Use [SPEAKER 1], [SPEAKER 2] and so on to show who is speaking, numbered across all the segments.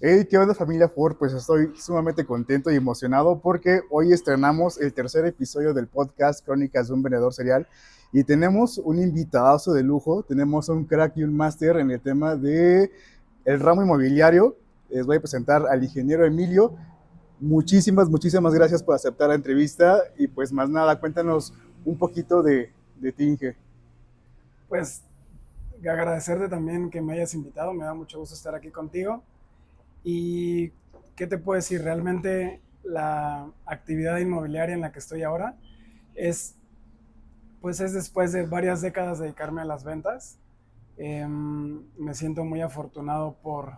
[SPEAKER 1] Hey, ¿qué onda familia Ford? Pues estoy sumamente contento y emocionado porque hoy estrenamos el tercer episodio del podcast Crónicas de un Vendedor Serial y tenemos un invitadazo de lujo, tenemos un crack y un máster en el tema de el ramo inmobiliario. Les voy a presentar al ingeniero Emilio. Muchísimas gracias por aceptar la entrevista y pues más nada, cuéntanos un poquito de ti, Inge.
[SPEAKER 2] Pues agradecerte también que me hayas invitado, me da mucho gusto estar aquí contigo. ¿Y qué te puedo decir? Realmente la actividad inmobiliaria en la que estoy ahora es, pues es después de varias décadas de dedicarme a las ventas. Me siento muy afortunado por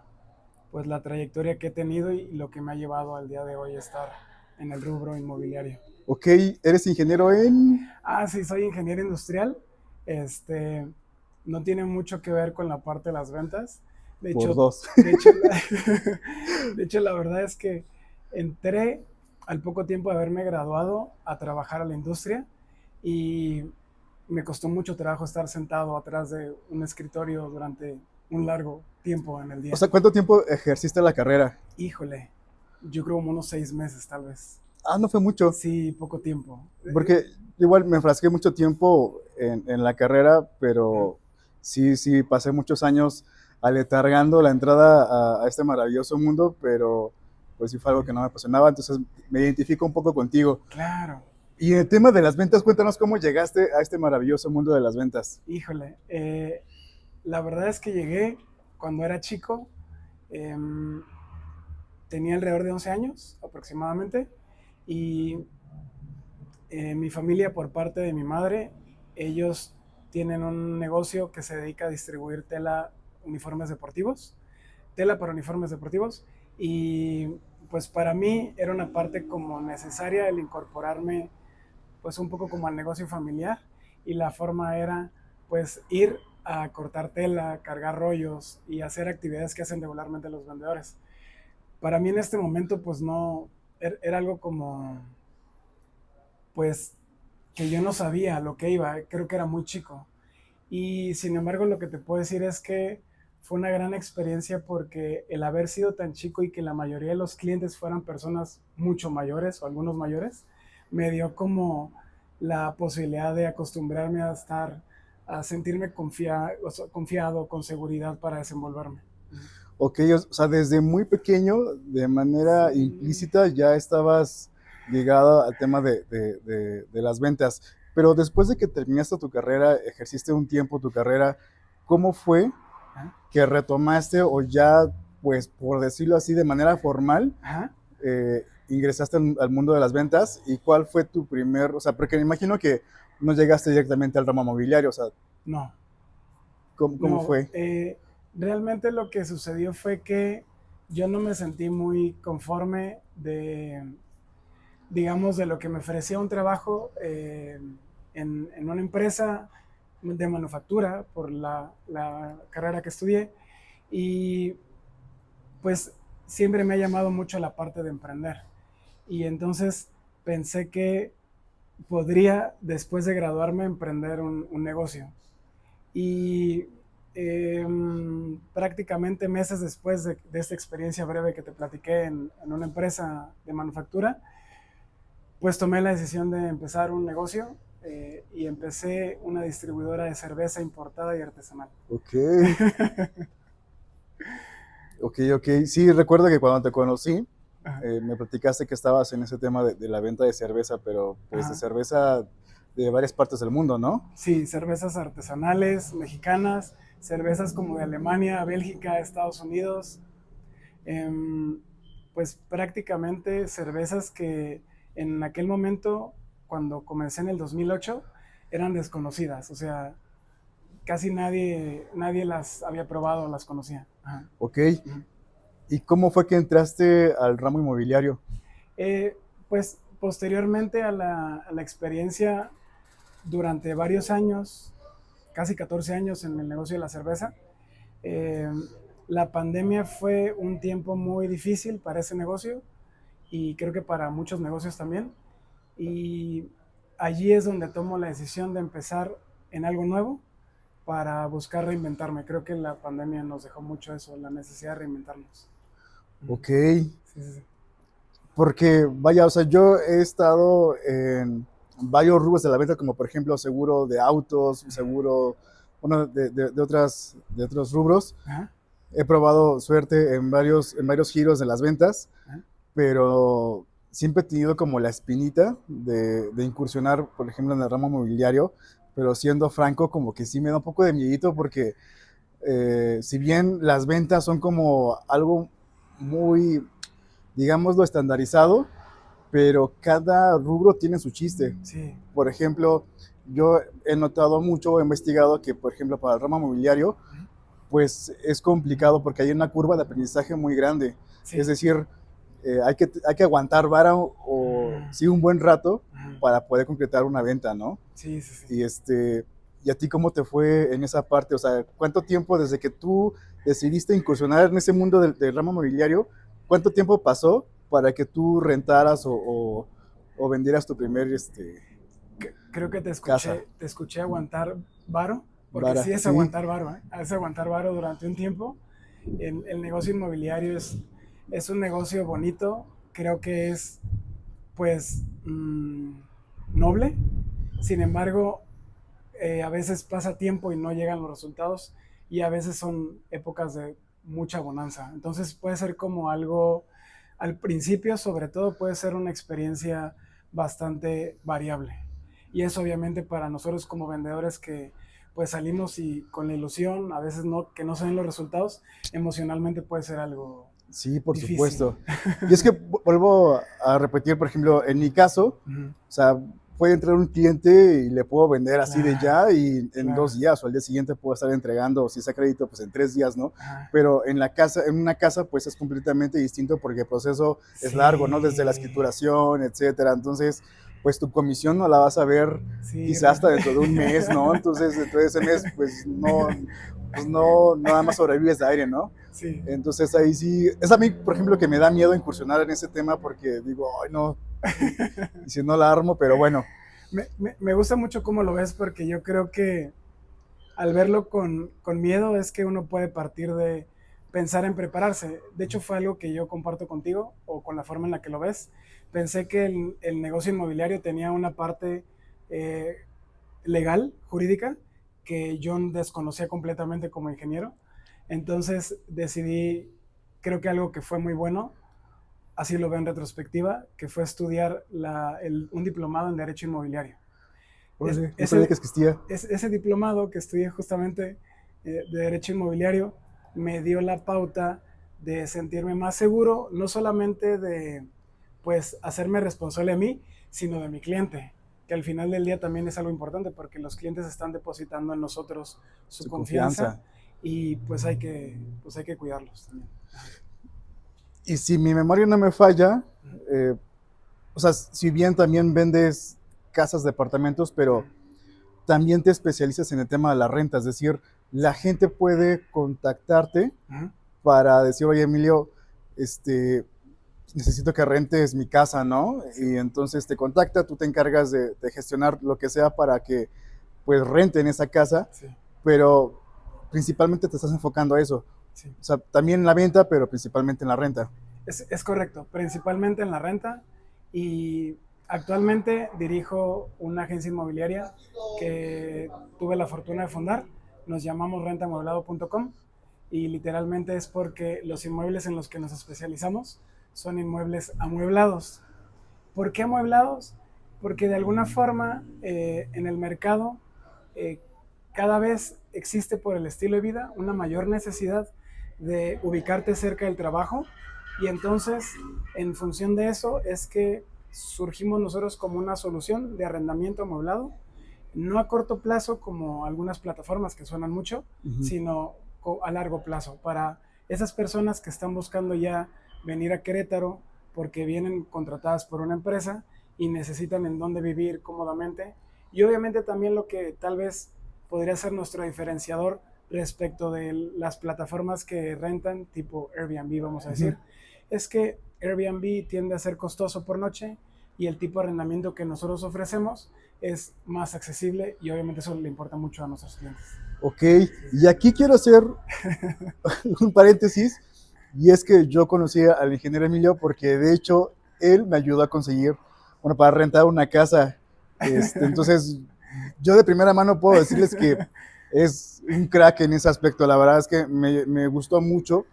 [SPEAKER 2] pues, la trayectoria que he tenido y lo que me ha llevado al día de hoy a estar en el rubro inmobiliario.
[SPEAKER 1] Ok, eres ingeniero en...
[SPEAKER 2] Ah, sí, soy ingeniero industrial. Este, no tiene mucho que ver con la parte de las ventas. De
[SPEAKER 1] por
[SPEAKER 2] hecho,
[SPEAKER 1] dos.
[SPEAKER 2] de hecho, la, de hecho, la verdad es que entré al poco tiempo de haberme graduado a trabajar a la industria y me costó mucho trabajo estar sentado atrás de un escritorio durante un largo tiempo en el
[SPEAKER 1] O
[SPEAKER 2] día.
[SPEAKER 1] sea, ¿cuánto tiempo ejerciste la carrera?
[SPEAKER 2] Híjole, yo creo como unos 6 meses tal vez.
[SPEAKER 1] Ah, no fue mucho.
[SPEAKER 2] Sí, poco tiempo.
[SPEAKER 1] Porque igual me enfrasqué mucho tiempo en la carrera, pero sí, pasé muchos años aletargando la entrada a este maravilloso mundo, pero pues sí fue algo que no me apasionaba, entonces me identifico un poco contigo.
[SPEAKER 2] Claro.
[SPEAKER 1] Y en el tema de las ventas, cuéntanos cómo llegaste a este maravilloso mundo de las ventas.
[SPEAKER 2] Híjole, la verdad es que llegué cuando era chico, eh, tenía alrededor de 11 años aproximadamente, y mi familia por parte de mi madre, ellos tienen un negocio que se dedica a distribuir uniformes deportivos, tela para uniformes deportivos, y pues para mí era una parte como necesaria el incorporarme pues un poco como al negocio familiar, y la forma era pues ir a cortar tela, cargar rollos y hacer actividades que hacen regularmente los vendedores. Para mí en este momento pues no, era algo como pues que yo no sabía lo que iba, creo que era muy chico. Y sin embargo lo que te puedo decir es que fue una gran experiencia porque el haber sido tan chico y que la mayoría de los clientes fueran personas mucho mayores o algunos mayores, me dio como la posibilidad de acostumbrarme a estar, a sentirme confiado, con seguridad para desenvolverme.
[SPEAKER 1] Ok, o sea, desde muy pequeño, de manera
[SPEAKER 2] Sí.
[SPEAKER 1] implícita, ya estabas ligado al tema de las ventas. Pero después de que terminaste tu carrera, ejerciste un tiempo tu carrera, ¿cómo fue
[SPEAKER 2] Ajá.
[SPEAKER 1] que retomaste o ya, pues, por decirlo así, de manera formal,
[SPEAKER 2] Ajá.
[SPEAKER 1] ingresaste al mundo de las ventas? ¿Y cuál fue tu primer, o sea, porque me imagino que no llegaste directamente al ramo mobiliario, o sea,
[SPEAKER 2] No,
[SPEAKER 1] ¿cómo
[SPEAKER 2] no,
[SPEAKER 1] fue?
[SPEAKER 2] realmente lo que sucedió fue que yo no me sentí muy conforme digamos, de lo que me ofrecía un trabajo en una empresa de manufactura por la carrera que estudié, y pues siempre me ha llamado mucho la parte de emprender, y entonces pensé que podría después de graduarme emprender un negocio. Y eh, prácticamente meses después de esta experiencia breve que te platiqué en una empresa de manufactura, pues tomé la decisión de empezar un negocio, y empecé una distribuidora de cerveza importada y artesanal.
[SPEAKER 1] Ok, ok. Sí, recuerdo que cuando te conocí,
[SPEAKER 2] Ajá,
[SPEAKER 1] me platicaste que estabas en ese tema de la venta de cerveza, pero pues de
[SPEAKER 2] ajá.
[SPEAKER 1] cerveza de varias partes del mundo, ¿no?
[SPEAKER 2] Sí, cervezas artesanales, mexicanas, cervezas como de Alemania, Bélgica, Estados Unidos, em, pues prácticamente cervezas que en aquel momento, cuando comencé en el 2008, eran desconocidas, o sea, casi nadie las había probado o las conocía. Ajá.
[SPEAKER 1] Ok.
[SPEAKER 2] Ujú.
[SPEAKER 1] ¿Y cómo fue que entraste al ramo inmobiliario?
[SPEAKER 2] Eh, pues posteriormente a la experiencia durante varios años, casi 14 años en el negocio de la cerveza, eh, la pandemia fue un tiempo muy difícil para ese negocio y creo que para muchos negocios también. Y allí es donde tomo la decisión de empezar en algo nuevo para buscar reinventarme. Creo que la pandemia nos dejó mucho eso, la necesidad de reinventarnos.
[SPEAKER 1] Ok,
[SPEAKER 2] Sí, sí, sí.
[SPEAKER 1] porque vaya, o sea, yo he estado en varios rubros de la venta, como por ejemplo seguro de autos, seguro, bueno, de otros rubros.
[SPEAKER 2] Ajá,
[SPEAKER 1] He probado suerte en varios giros de las ventas,
[SPEAKER 2] ajá.
[SPEAKER 1] pero siempre he tenido como la espinita de incursionar, por ejemplo, en el ramo mobiliario, pero siendo franco, como que sí me da un poco de miedito porque si bien las ventas son como algo muy, digámoslo, estandarizado, pero cada rubro tiene su chiste.
[SPEAKER 2] Sí,
[SPEAKER 1] Por ejemplo, yo he notado mucho, he investigado que, por ejemplo, para el ramo mobiliario,
[SPEAKER 2] ujú,
[SPEAKER 1] pues es complicado porque hay una curva de aprendizaje muy grande. Es
[SPEAKER 2] sí.
[SPEAKER 1] decir, hay que aguantar vara o
[SPEAKER 2] Mm,
[SPEAKER 1] sí un buen rato
[SPEAKER 2] ujú.
[SPEAKER 1] para poder concretar una venta, ¿no?
[SPEAKER 2] Sí, sí, sí.
[SPEAKER 1] Y ¿y a ti cómo te fue en esa parte? O sea, ¿cuánto tiempo desde que tú decidiste incursionar en ese mundo del ramo mobiliario, cuánto tiempo pasó para que tú rentaras o vendieras tu primer
[SPEAKER 2] Creo que
[SPEAKER 1] casa?
[SPEAKER 2] te escuché aguantar varo, porque
[SPEAKER 1] Vara,
[SPEAKER 2] sí es
[SPEAKER 1] sí,
[SPEAKER 2] aguantar varo, ¿eh? Es aguantar varo durante un tiempo. El negocio inmobiliario es un negocio bonito, creo que es, pues, noble. Sin embargo, a veces pasa tiempo y no llegan los resultados y a veces son épocas de mucha bonanza. Entonces puede ser como algo, al principio sobre todo puede ser una experiencia bastante variable. Y eso obviamente para nosotros como vendedores que pues salimos y con la ilusión, a veces no, que no se ven los resultados, emocionalmente puede ser algo
[SPEAKER 1] sí, por
[SPEAKER 2] difícil.
[SPEAKER 1] supuesto. Y es que vuelvo a repetir, por ejemplo, en mi caso,
[SPEAKER 2] Ujú.
[SPEAKER 1] o sea, puede entrar un cliente y le puedo vender así de
[SPEAKER 2] Claro,
[SPEAKER 1] ya y en
[SPEAKER 2] claro.
[SPEAKER 1] 2 días o al día siguiente puedo estar entregando, si es a crédito, pues en 3 días, ¿no?
[SPEAKER 2] Ajá.
[SPEAKER 1] Pero en la casa, en una casa, pues es completamente distinto porque el proceso es largo, ¿no? Desde la
[SPEAKER 2] Sí,
[SPEAKER 1] escrituración, etcétera. Entonces, pues tu comisión no la vas a ver
[SPEAKER 2] sí,
[SPEAKER 1] quizás hasta dentro de un mes, ¿no? Entonces, dentro de ese mes, pues no, nada más sobrevives de aire, ¿no?
[SPEAKER 2] sí.
[SPEAKER 1] Entonces ahí sí, es a mí, por ejemplo, que me da miedo incursionar en ese tema porque digo, ay no, y si no la armo, pero bueno,
[SPEAKER 2] Me gusta mucho cómo lo ves porque yo creo que al verlo con miedo es que uno puede partir de pensar en prepararse. De hecho, fue algo que yo comparto contigo o con la forma en la que lo ves. Pensé que el negocio inmobiliario tenía una parte eh, legal, jurídica, que yo desconocía completamente como ingeniero. Entonces decidí, creo que algo que fue muy bueno, así lo veo en retrospectiva, que fue estudiar un diplomado en Derecho Inmobiliario. Es,
[SPEAKER 1] órale, no sabía
[SPEAKER 2] ese,
[SPEAKER 1] que existía.
[SPEAKER 2] ese diplomado que estudié justamente de Derecho Inmobiliario me dio la pauta de sentirme más seguro, no solamente de pues hacerme responsable a mí, sino de mi cliente, que al final del día también es algo importante porque los clientes están depositando en nosotros su
[SPEAKER 1] Su
[SPEAKER 2] confianza
[SPEAKER 1] confianza.
[SPEAKER 2] y pues hay que cuidarlos también.
[SPEAKER 1] Y si mi memoria no me falla, eh, o sea, si bien también vendes casas, departamentos, pero también te especializas en el tema de la renta, es decir, la gente puede contactarte
[SPEAKER 2] Ujú.
[SPEAKER 1] para decir, oye Emilio, este, necesito que rentes mi casa, ¿no?
[SPEAKER 2] Sí,
[SPEAKER 1] Y entonces te contacta, tú te encargas de gestionar lo que sea para que pues renten esa casa,
[SPEAKER 2] sí,
[SPEAKER 1] pero principalmente te estás enfocando a eso.
[SPEAKER 2] sí.
[SPEAKER 1] O sea, también en la venta, pero principalmente en la renta.
[SPEAKER 2] Es correcto, principalmente en la renta y actualmente dirijo una agencia inmobiliaria que tuve la fortuna de fundar. Nos llamamos rentamueblado.com y literalmente es porque los inmuebles en los que nos especializamos son inmuebles amueblados. ¿Por qué amueblados? Porque de alguna forma en el mercado eh, cada vez existe por el estilo de vida una mayor necesidad de ubicarte cerca del trabajo y entonces en función de eso es que surgimos nosotros como una solución de arrendamiento amueblado, no a corto plazo como algunas plataformas que suenan mucho,
[SPEAKER 1] Uh -huh.
[SPEAKER 2] sino a largo plazo para esas personas que están buscando ya venir a Querétaro porque vienen contratadas por una empresa y necesitan en dónde vivir cómodamente. Y obviamente también lo que tal vez podría ser nuestro diferenciador respecto de las plataformas que rentan, tipo Airbnb, vamos a
[SPEAKER 1] Uh -huh.
[SPEAKER 2] decir, es que Airbnb tiende a ser costoso por noche y el tipo de arrendamiento que nosotros ofrecemos es más accesible y obviamente eso le importa mucho a nuestros clientes.
[SPEAKER 1] Ok, y aquí quiero hacer un paréntesis Y es que yo conocí al ingeniero Emilio porque de hecho él me ayudó a conseguir, bueno, para rentar una casa. Entonces, yo de primera mano puedo decirles que es un crack en ese aspecto. La verdad es que me gustó mucho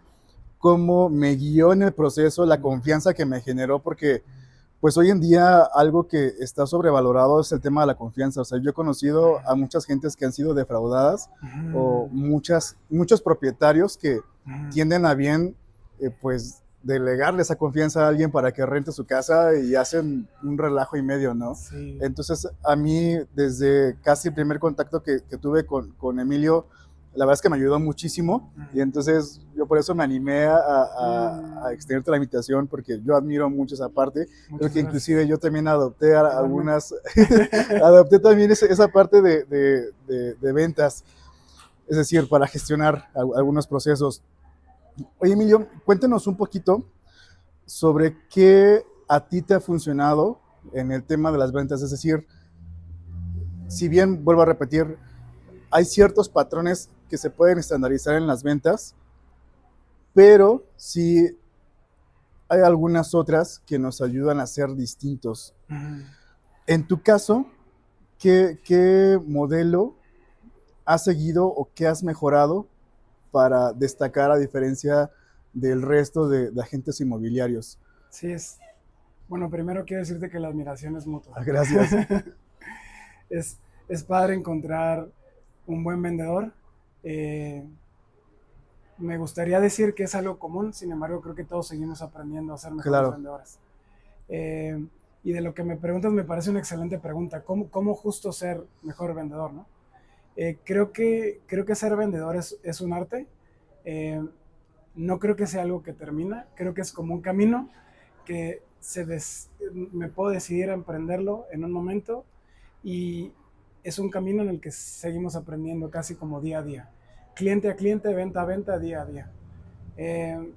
[SPEAKER 1] cómo me guió en el proceso, la confianza que me generó, porque pues hoy en día algo que está sobrevalorado es el tema de la confianza. O sea, yo he conocido a muchas gentes que han sido defraudadas o muchos propietarios que tienden a bien, pues, delegarle esa confianza a alguien para que rente su casa y hacen un relajo y medio, ¿no?
[SPEAKER 2] Sí.
[SPEAKER 1] Entonces, a mí, desde casi el primer contacto que tuve con Emilio, la verdad es que me ayudó muchísimo y entonces yo por eso me animé a extenderte la invitación porque yo admiro mucho esa parte. Creo
[SPEAKER 2] Muchas
[SPEAKER 1] que
[SPEAKER 2] gracias.
[SPEAKER 1] inclusive yo también adopté
[SPEAKER 2] Igualmente.
[SPEAKER 1] algunas, adopté también esa parte de ventas, es decir, para gestionar algunos procesos. Oye, Emilio, cuéntanos un poquito sobre qué a ti te ha funcionado en el tema de las ventas, es decir, si bien vuelvo a repetir, hay ciertos patrones que se pueden estandarizar en las ventas, pero sí hay algunas otras que nos ayudan a ser distintos. En tu caso, ¿qué modelo has seguido o qué has mejorado para destacar a diferencia del resto de agentes inmobiliarios?
[SPEAKER 2] Sí, bueno, primero quiero decirte que la admiración es mutua.
[SPEAKER 1] Gracias.
[SPEAKER 2] Es padre encontrar un buen vendedor. Eh, Me gustaría decir que es algo común, sin embargo, creo que todos seguimos aprendiendo a ser mejores
[SPEAKER 1] Claro,
[SPEAKER 2] vendedores. Eh, y de lo que me preguntas, me parece una excelente pregunta. ¿Cómo justo ser mejor vendedor, no? Creo que ser vendedor es un arte. Eh, no creo que sea algo que termina. Creo que es como un camino que me puedo decidir a emprenderlo en un momento y es un camino en el que seguimos aprendiendo casi como día a día. Cliente a cliente, venta a venta, día a día. Eh,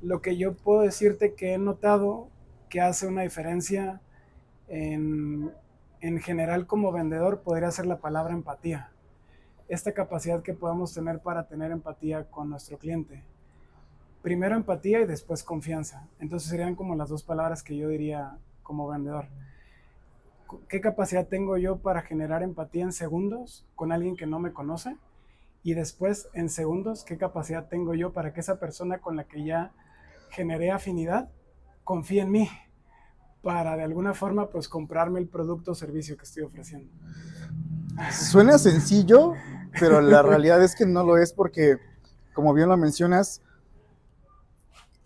[SPEAKER 2] lo que yo puedo decirte que he notado que hace una diferencia en, en general como vendedor podría ser la palabra empatía. Esta capacidad que podemos tener para tener empatía con nuestro cliente. Primero empatía y después confianza. Entonces serían como las dos palabras que yo diría como vendedor. ¿Qué capacidad tengo yo para generar empatía en segundos con alguien que no me conoce? Y después, en segundos, ¿qué capacidad tengo yo para que esa persona con la que ya generé afinidad confíe en mí? Para de alguna forma, pues comprarme el producto o servicio que estoy ofreciendo.
[SPEAKER 1] suena sencillo, pero la realidad es que no lo es porque, como bien lo mencionas,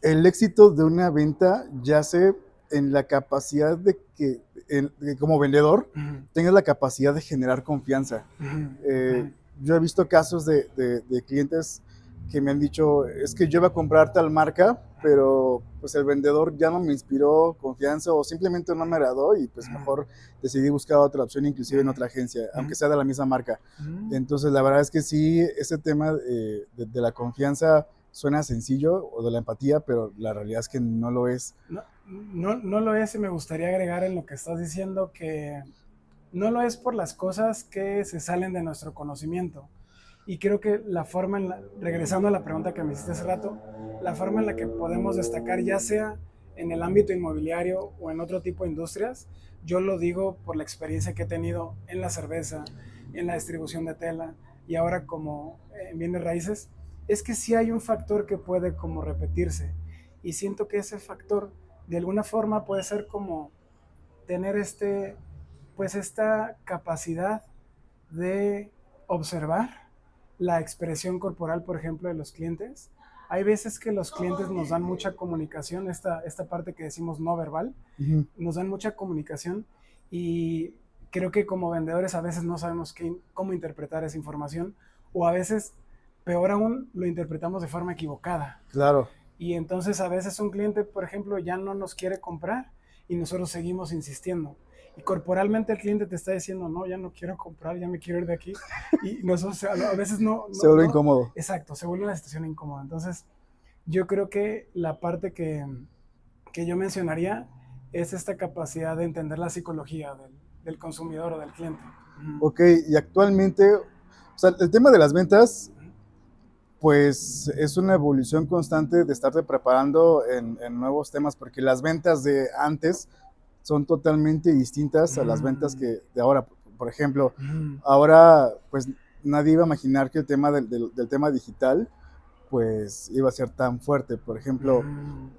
[SPEAKER 1] el éxito de una venta yace en la capacidad de como vendedor, tengas la capacidad de generar confianza. Yo he visto casos de clientes que me han dicho, es que yo iba a comprar tal marca, pero pues el vendedor ya no me inspiró confianza o simplemente no me agradó y pues mejor decidí buscar otra opción, inclusive en otra agencia, aunque sea de la misma marca. Entonces la verdad es que sí, ese tema de la confianza suena sencillo o de la empatía, pero la realidad es que no lo es.
[SPEAKER 2] No lo es y me gustaría agregar en lo que estás diciendo que no lo es por las cosas que se salen de nuestro conocimiento. Y creo que regresando a la pregunta que me hiciste hace rato, la forma en la que podemos destacar, ya sea en el ámbito inmobiliario o en otro tipo de industrias, yo lo digo por la experiencia que he tenido en la cerveza, en la distribución de tela y ahora como en bienes raíces, es que sí hay un factor que puede como repetirse. Y siento que ese factor de alguna forma puede ser como tener pues esta capacidad de observar la expresión corporal, por ejemplo, de los clientes. Hay veces que los clientes nos dan mucha comunicación, esta parte que decimos no verbal, nos dan mucha comunicación y creo que como vendedores a veces no sabemos cómo interpretar esa información o a veces, peor aún, lo interpretamos de forma equivocada.
[SPEAKER 1] Claro.
[SPEAKER 2] Y entonces a veces un cliente, por ejemplo, ya no nos quiere comprar y nosotros seguimos insistiendo. Y corporalmente el cliente te está diciendo, no, ya no quiero comprar, ya me quiero ir de aquí. Y nosotros a veces
[SPEAKER 1] Se vuelve incómodo.
[SPEAKER 2] Exacto, se vuelve una situación incómoda. Entonces, yo creo que la parte que yo mencionaría es esta capacidad de entender la psicología del consumidor o del cliente.
[SPEAKER 1] Ok, y actualmente, o sea, el tema de las ventas Pues es una evolución constante de estarte preparando en nuevos temas, porque las ventas de antes son totalmente distintas a las ventas
[SPEAKER 2] Mm,
[SPEAKER 1] que de ahora. Por ejemplo,
[SPEAKER 2] mm,
[SPEAKER 1] ahora pues nadie iba a imaginar que el tema del tema digital pues iba a ser tan fuerte. Por ejemplo,
[SPEAKER 2] mm,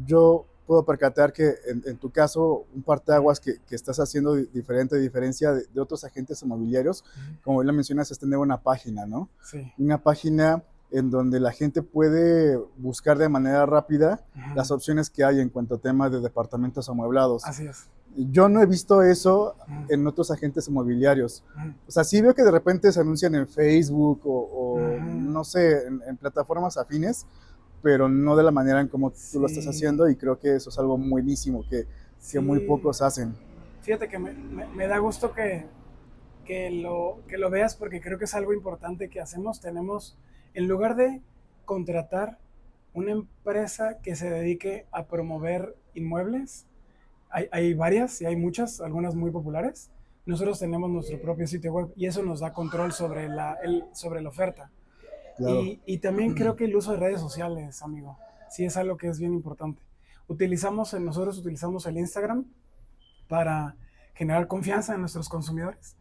[SPEAKER 1] yo puedo percatar que en tu caso, un parteaguas que estás haciendo diferente, a diferencia de otros agentes inmobiliarios,
[SPEAKER 2] mm.
[SPEAKER 1] como bien la mencionas, es tener una página, ¿no?
[SPEAKER 2] Sí.
[SPEAKER 1] Una página en donde la gente puede buscar de manera rápida las
[SPEAKER 2] Ujú.
[SPEAKER 1] opciones que hay en cuanto a temas de departamentos amueblados.
[SPEAKER 2] Así es.
[SPEAKER 1] Yo no he visto eso
[SPEAKER 2] Ujú,
[SPEAKER 1] en otros agentes inmobiliarios.
[SPEAKER 2] ujú,
[SPEAKER 1] O sea, sí veo que de repente se anuncian en Facebook o
[SPEAKER 2] ujú.
[SPEAKER 1] no sé, en plataformas afines, pero no de la manera en como tú lo estás
[SPEAKER 2] Sí,
[SPEAKER 1] haciendo y creo que eso es algo buenísimo que muy
[SPEAKER 2] sí.
[SPEAKER 1] pocos hacen.
[SPEAKER 2] Fíjate que me da gusto que lo veas porque creo que es algo importante que hacemos. Tenemos, en lugar de contratar una empresa que se dedique a promover inmuebles, hay varias y hay muchas, algunas muy populares. Nosotros tenemos nuestro propio sitio web y eso nos da control sobre la oferta.
[SPEAKER 1] Claro.
[SPEAKER 2] Y también creo que el uso de redes sociales, amigo, sí es algo que es bien importante. Nosotros utilizamos el Instagram para generar confianza en nuestros consumidores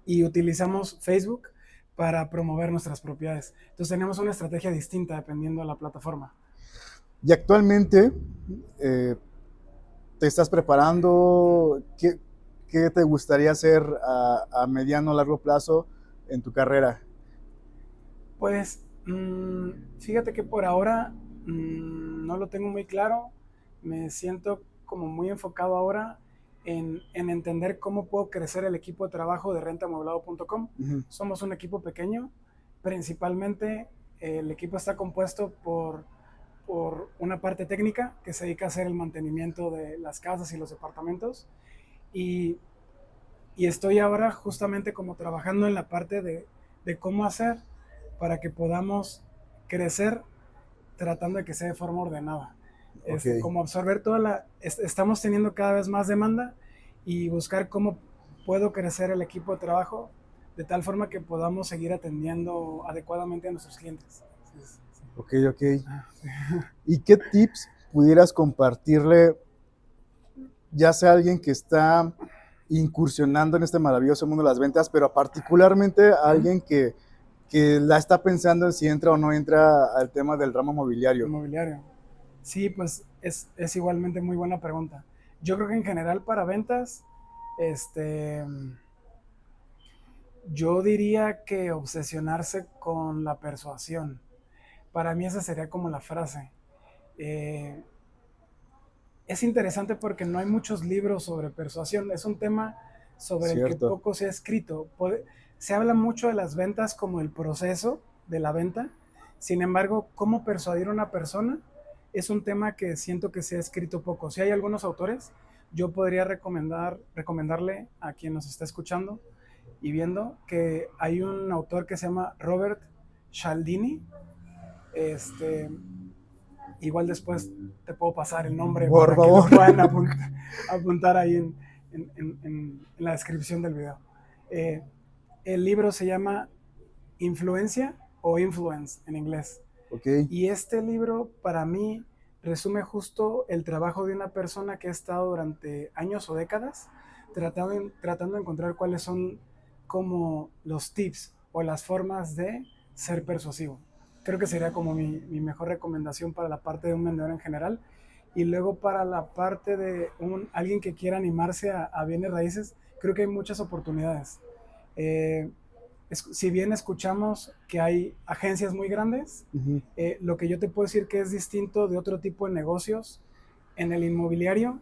[SPEAKER 2] y utilizamos Facebook para promover nuestras propiedades. Entonces tenemos una estrategia distinta dependiendo de la plataforma.
[SPEAKER 1] Y actualmente eh, te estás preparando, ¿qué te gustaría hacer a mediano o largo plazo en tu carrera?
[SPEAKER 2] Pues fíjate que por ahora no lo tengo muy claro. Me siento como muy enfocado ahora en entender cómo puedo crecer el equipo de trabajo de rentamueblado.com.
[SPEAKER 1] Ujú.
[SPEAKER 2] Somos un equipo pequeño. Principalmente el equipo está compuesto por una parte técnica que se dedica a hacer el mantenimiento de las casas y los departamentos. Y, y estoy ahora justamente como trabajando en la parte de cómo hacer para que podamos crecer tratando de que sea de forma ordenada.
[SPEAKER 1] Ok.
[SPEAKER 2] Como absorber estamos teniendo cada vez más demanda y buscar cómo puedo crecer el equipo de trabajo de tal forma que podamos seguir atendiendo adecuadamente a nuestros clientes. Sí, sí, sí.
[SPEAKER 1] Ok, ok.
[SPEAKER 2] Ah, sí.
[SPEAKER 1] ¿Y qué tips pudieras compartirle, ya sea alguien que está incursionando en este maravilloso mundo de las ventas, pero particularmente a
[SPEAKER 2] Ujú.
[SPEAKER 1] alguien que la está pensando en si entra o no entra al tema del ramo mobiliario?
[SPEAKER 2] Inmobiliario. Sí, pues es igualmente muy buena pregunta. Yo creo que en general para ventas, este, yo diría que obsesionarse con la persuasión. Para mí esa sería como la frase. Eh, es interesante porque no hay muchos libros sobre persuasión. Es un tema sobre el que
[SPEAKER 1] Cierto.
[SPEAKER 2] poco se ha escrito. Se habla mucho de las ventas como el proceso de la venta. Sin embargo, cómo persuadir a una persona es un tema que siento que se ha escrito poco. Si hay algunos autores, yo podría recomendarle a quien nos está escuchando y viendo que hay un autor que se llama Robert Cialdini. Este, igual después te puedo pasar el nombre
[SPEAKER 1] Por
[SPEAKER 2] para que lo
[SPEAKER 1] favor.
[SPEAKER 2] puedan apuntar ahí en la descripción del video. Eh, el libro se llama Influencia o Influence en inglés.
[SPEAKER 1] Ok.
[SPEAKER 2] Y este libro para mí resume justo el trabajo de una persona que ha estado durante años o décadas tratando de encontrar cuáles son como los tips o las formas de ser persuasivo. Creo que sería como mi mejor recomendación para la parte de un vendedor en general. Y luego para la parte de alguien que quiera animarse a bienes raíces, creo que hay muchas oportunidades. Eh, si bien escuchamos que hay agencias muy grandes,
[SPEAKER 1] Ujú.
[SPEAKER 2] lo que yo te puedo decir que es distinto de otro tipo de negocios, en el inmobiliario,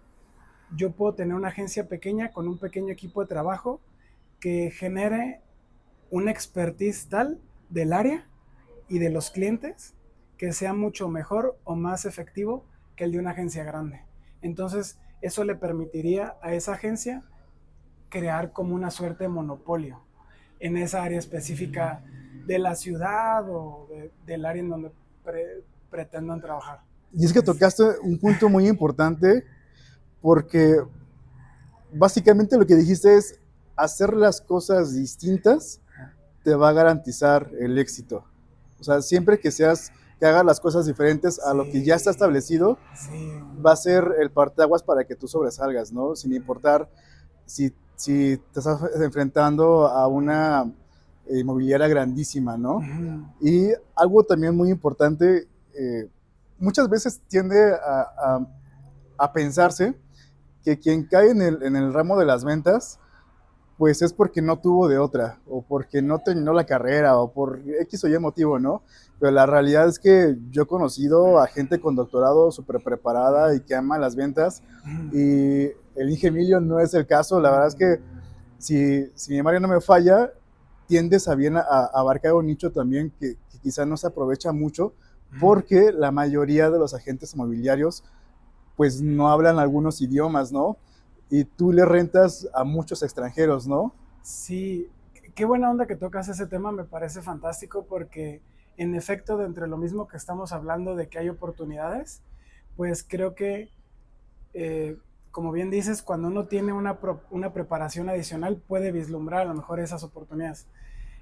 [SPEAKER 2] yo puedo tener una agencia pequeña con un pequeño equipo de trabajo que genere una expertise tal del área y de los clientes que sea mucho mejor o más efectivo que el de una agencia grande. Entonces, eso le permitiría a esa agencia crear como una suerte de monopolio en esa área específica de la ciudad o del área en donde pretendan trabajar.
[SPEAKER 1] Y es que
[SPEAKER 2] Es,
[SPEAKER 1] tocaste un punto muy importante porque básicamente lo que dijiste es hacer las cosas distintas te va a garantizar el éxito. O sea, siempre que hagas las cosas diferentes a lo que ya está
[SPEAKER 2] Sí,
[SPEAKER 1] establecido,
[SPEAKER 2] sí.
[SPEAKER 1] va a ser el parteaguas para que tú sobresalgas, ¿no? Sin importar si te estás enfrentando a una inmobiliaria grandísima, ¿no?
[SPEAKER 2] Ujú,
[SPEAKER 1] Y algo también muy importante, muchas veces tiende a pensarse que quien cae en el ramo de las ventas, pues es porque no tuvo de otra, o porque no terminó la carrera, o por X o Y motivo, ¿no? Pero la realidad es que yo he conocido a gente con doctorado súper preparada y que ama las ventas,
[SPEAKER 2] ujú.
[SPEAKER 1] y el Inge Emilio no es el caso. La verdad es que si mi memoria no me falla, tiendes a bien a abarcar un nicho también que quizá no se aprovecha mucho,
[SPEAKER 2] Ujú.
[SPEAKER 1] porque la mayoría de los agentes inmobiliarios pues no hablan algunos idiomas, ¿no? Y tú le rentas a muchos extranjeros, ¿no?
[SPEAKER 2] Sí, qué buena onda que tocas ese tema, me parece fantástico porque en efecto, de entre lo mismo que estamos hablando de que hay oportunidades, pues creo que, eh, como bien dices, cuando uno tiene una preparación adicional puede vislumbrar a lo mejor esas oportunidades.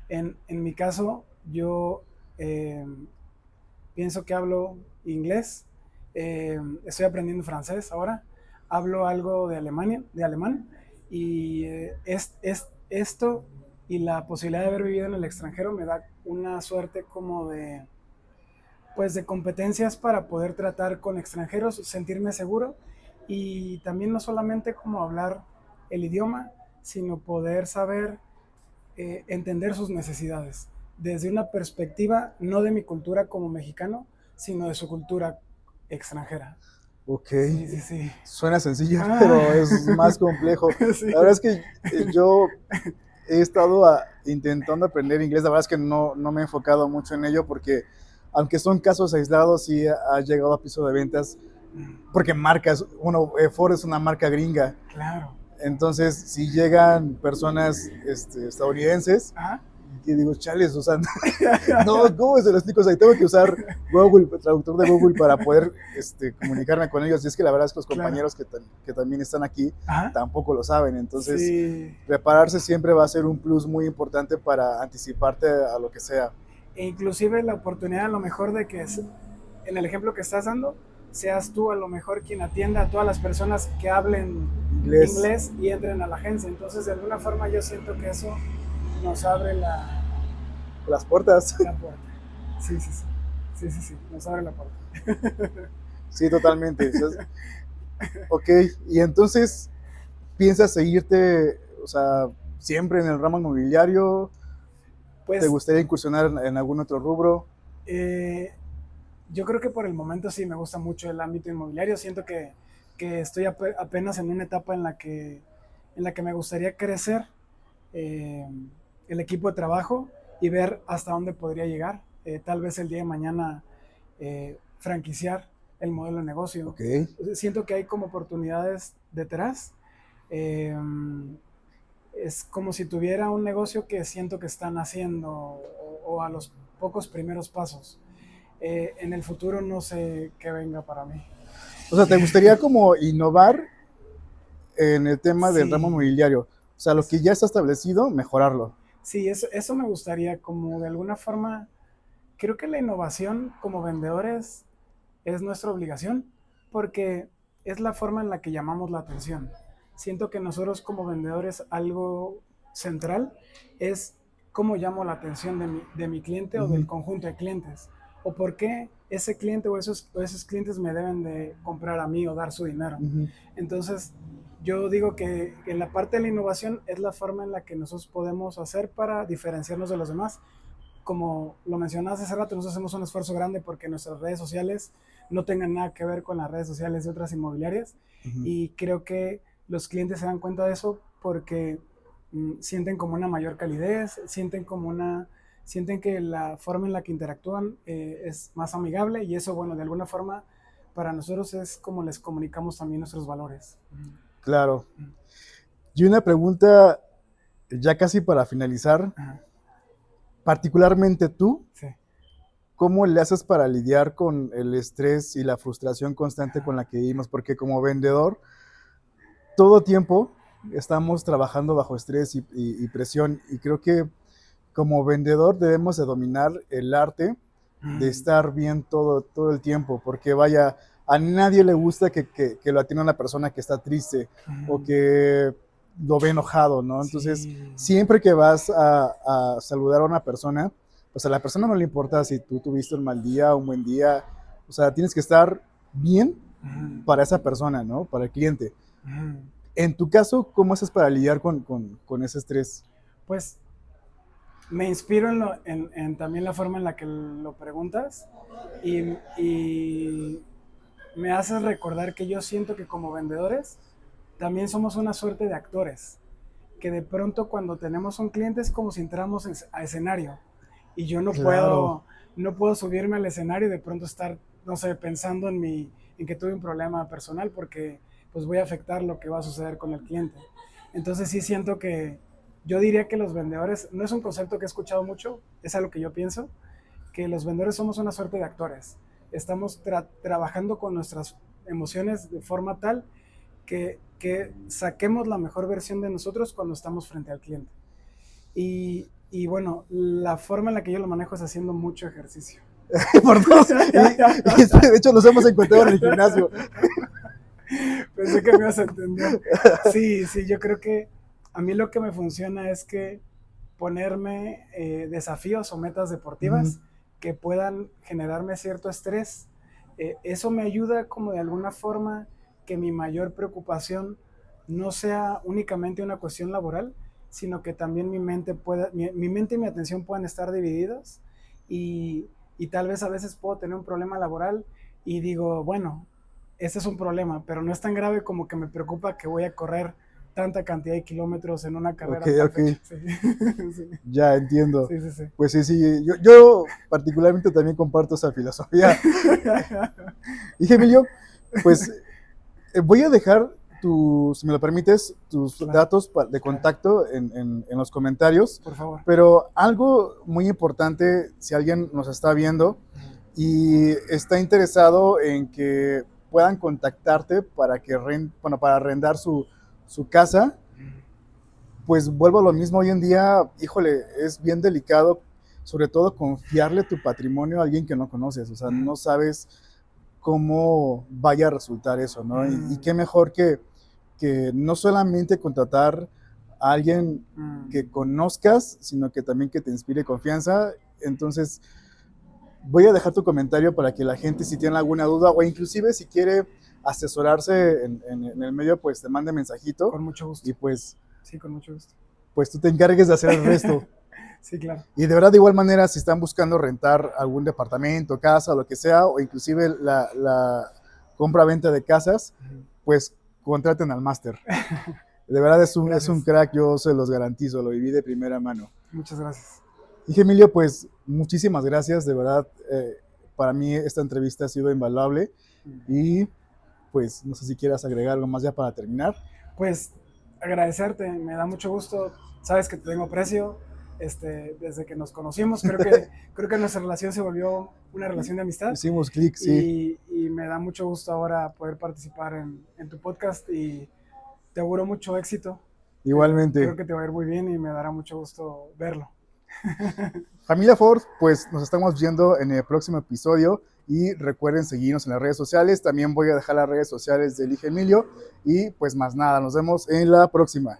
[SPEAKER 2] En mi caso, yo eh, pienso que hablo inglés, estoy aprendiendo francés ahora, hablo algo de Alemania, de alemán, y esto y la posibilidad de haber vivido en el extranjero me da una suerte como de, pues de competencias para poder tratar con extranjeros, sentirme seguro y también no solamente como hablar el idioma, sino poder saber entender sus necesidades desde una perspectiva no de mi cultura como mexicano, sino de su cultura extranjera.
[SPEAKER 1] Ok,
[SPEAKER 2] Sí, sí, sí.
[SPEAKER 1] suena sencillo, pero
[SPEAKER 2] Ah,
[SPEAKER 1] es más complejo.
[SPEAKER 2] sí.
[SPEAKER 1] La verdad es que yo he estado intentando aprender inglés. La verdad es que no me he enfocado mucho en ello porque, aunque son casos aislados, sí ha llegado a piso de ventas, porque marcas, bueno, Ford es una marca gringa.
[SPEAKER 2] Claro.
[SPEAKER 1] Entonces, si llegan personas estadounidenses,
[SPEAKER 2] Ah.
[SPEAKER 1] y digo, chales, o sea, no, ¿cómo se lo explico? O sea, tengo que usar Google, traductor de Google, para poder comunicarme con ellos. Y es que la verdad es que los
[SPEAKER 2] Claro.
[SPEAKER 1] compañeros que también están aquí
[SPEAKER 2] Ajá.
[SPEAKER 1] tampoco lo saben. Entonces,
[SPEAKER 2] Sí.
[SPEAKER 1] prepararse siempre va a ser un plus muy importante para anticiparte a lo que sea.
[SPEAKER 2] E inclusive la oportunidad a lo mejor de que en el ejemplo que estás dando, seas tú a lo mejor quien atienda a todas las personas que hablen
[SPEAKER 1] Inglés,
[SPEAKER 2] inglés y entren a la agencia. Entonces, de alguna forma yo siento que eso nos abre
[SPEAKER 1] las puertas.
[SPEAKER 2] la puerta. Sí, sí, sí. Sí, sí, sí. Nos abre la puerta.
[SPEAKER 1] Sí, totalmente. O sea, ok, y entonces, ¿piensas seguirte, o sea, siempre en el ramo inmobiliario? ¿Te
[SPEAKER 2] Pues
[SPEAKER 1] gustaría incursionar en algún otro rubro?
[SPEAKER 2] eh, yo creo que por el momento sí me gusta mucho el ámbito inmobiliario. Siento que estoy apenas en una etapa en la que me gustaría crecer eh, el equipo de trabajo y ver hasta dónde podría llegar. Tal vez el día de mañana franquiciar el modelo de negocio.
[SPEAKER 1] Ok.
[SPEAKER 2] Siento que hay como oportunidades detrás. Eh, es como si tuviera un negocio que siento que están haciendo o a los pocos primeros pasos. En el futuro no sé qué venga para mí.
[SPEAKER 1] O sea, ¿te gustaría como innovar en el tema del ramo
[SPEAKER 2] Sí,
[SPEAKER 1] inmobiliario? O sea, lo que ya está establecido, mejorarlo.
[SPEAKER 2] sí, eso me gustaría, como de alguna forma, creo que la innovación como vendedores es nuestra obligación, porque es la forma en la que llamamos la atención. Siento que nosotros como vendedores algo central es cómo llamo la atención de mi cliente o del
[SPEAKER 1] Ujú,
[SPEAKER 2] conjunto de clientes, o por qué ese cliente o esos clientes me deben de comprar a mí o dar su dinero.
[SPEAKER 1] ujú.
[SPEAKER 2] Entonces, yo digo que en la parte de la innovación es la forma en la que nosotros podemos hacer para diferenciarnos de los demás. Como lo mencionaste hace rato, nosotros hacemos un esfuerzo grande porque nuestras redes sociales no tengan nada que ver con las redes sociales de otras inmobiliarias
[SPEAKER 1] Ujú.
[SPEAKER 2] y creo que los clientes se dan cuenta de eso porque sienten como una mayor calidez, sienten que la forma en la que interactúan es más amigable y eso, bueno, de alguna forma para nosotros es como les comunicamos también nuestros valores.
[SPEAKER 1] Claro. Y una pregunta ya casi para finalizar,
[SPEAKER 2] Ajá,
[SPEAKER 1] particularmente tú,
[SPEAKER 2] sí.
[SPEAKER 1] ¿cómo le haces para lidiar con el estrés y la frustración constante con la que vivimos? Porque como vendedor, todo tiempo estamos trabajando bajo estrés y presión, y creo que como vendedor debemos de dominar el arte de estar bien todo el tiempo, porque vaya, a nadie le gusta que lo atienda una persona que está triste o que lo ve enojado, ¿no? Entonces,
[SPEAKER 2] Sí.
[SPEAKER 1] siempre que vas a saludar a una persona, pues a la persona no le importa si tú tuviste un mal día, un buen día, o sea, tienes que estar bien para esa persona, ¿no? Para el cliente. En tu caso, ¿cómo haces para lidiar con ese estrés?
[SPEAKER 2] Pues me inspiro en también la forma en la que lo preguntas y me haces recordar que yo siento que como vendedores también somos una suerte de actores, que de pronto cuando tenemos un cliente es como si entramos a escenario y yo
[SPEAKER 1] Claro,
[SPEAKER 2] no puedo subirme al escenario y de pronto estar, no sé, pensando en que tuve un problema personal porque pues voy a afectar lo que va a suceder con el cliente. Entonces sí siento que yo diría que los vendedores, no es un concepto que he escuchado mucho, es algo que yo pienso, que los vendedores somos una suerte de actores. Estamos trabajando con nuestras emociones de forma tal que saquemos la mejor versión de nosotros cuando estamos frente al cliente. Y bueno, la forma en la que yo lo manejo es haciendo mucho ejercicio.
[SPEAKER 1] por dos. De hecho, los hemos encontrado en el gimnasio.
[SPEAKER 2] Pensé que me ibas a entender. Sí, sí, yo creo que a mí lo que me funciona es que ponerme desafíos o metas deportivas que puedan generarme cierto estrés. Eso me ayuda como de alguna forma que mi mayor preocupación no sea únicamente una cuestión laboral, sino que también mi mente y mi atención puedan estar divididos y tal vez a veces puedo tener un problema laboral y digo, bueno, este es un problema, pero no es tan grave como que me preocupa que voy a correr tanta cantidad de kilómetros en una
[SPEAKER 1] Ok,
[SPEAKER 2] carrera a tal
[SPEAKER 1] ok.
[SPEAKER 2] fecha. Sí. Sí.
[SPEAKER 1] Ya entiendo.
[SPEAKER 2] Sí, sí, sí.
[SPEAKER 1] Pues sí, sí, yo particularmente también comparto esa filosofía. Dije, Emilio, pues voy a dejar si me lo permites, tus
[SPEAKER 2] Claro,
[SPEAKER 1] datos de
[SPEAKER 2] claro.
[SPEAKER 1] contacto en los comentarios,
[SPEAKER 2] Por favor.
[SPEAKER 1] pero algo muy importante, si alguien nos está viendo y está interesado en que puedan contactarte para bueno, para arrendar su casa, pues vuelvo a lo mismo hoy en día, híjole, es bien delicado, sobre todo confiarle tu patrimonio a alguien que no conoces, o sea, no sabes cómo vaya a resultar eso, ¿no? Y qué mejor que no solamente contratar a alguien que conozcas, sino que también que te inspire confianza. Entonces, voy a dejar tu comentario para que la gente, si tiene alguna duda o inclusive si quiere asesorarse en el medio, pues te mande mensajito
[SPEAKER 2] Con mucho gusto.
[SPEAKER 1] y
[SPEAKER 2] Sí, con mucho gusto.
[SPEAKER 1] pues tú te encargues de hacer el resto.
[SPEAKER 2] Sí, claro.
[SPEAKER 1] Y de verdad, de igual manera, si están buscando rentar algún departamento, casa, lo que sea, o inclusive la compra-venta de casas, pues contraten al máster. De verdad es un
[SPEAKER 2] Gracias.
[SPEAKER 1] crack, yo se los garantizo, lo viví de primera mano.
[SPEAKER 2] Muchas gracias.
[SPEAKER 1] Y Emilio, pues muchísimas gracias, de verdad, para mí esta entrevista ha sido invaluable y pues no sé si quieras agregar algo más ya para terminar.
[SPEAKER 2] Pues agradecerte, me da mucho gusto. Sabes que te tengo precio. Desde que nos conocimos, creo que nuestra relación se volvió una relación de amistad
[SPEAKER 1] Hicimos clic, sí,
[SPEAKER 2] y me da mucho gusto ahora poder participar en tu podcast y te auguro mucho éxito. Creo
[SPEAKER 1] igualmente.
[SPEAKER 2] que te va a ir muy bien y me dará mucho gusto verlo.
[SPEAKER 1] Familia Ford, pues nos estamos viendo en el próximo episodio y recuerden seguirnos en las redes sociales. También voy a dejar las redes sociales de Elige Emilio y pues más nada, nos vemos en la próxima.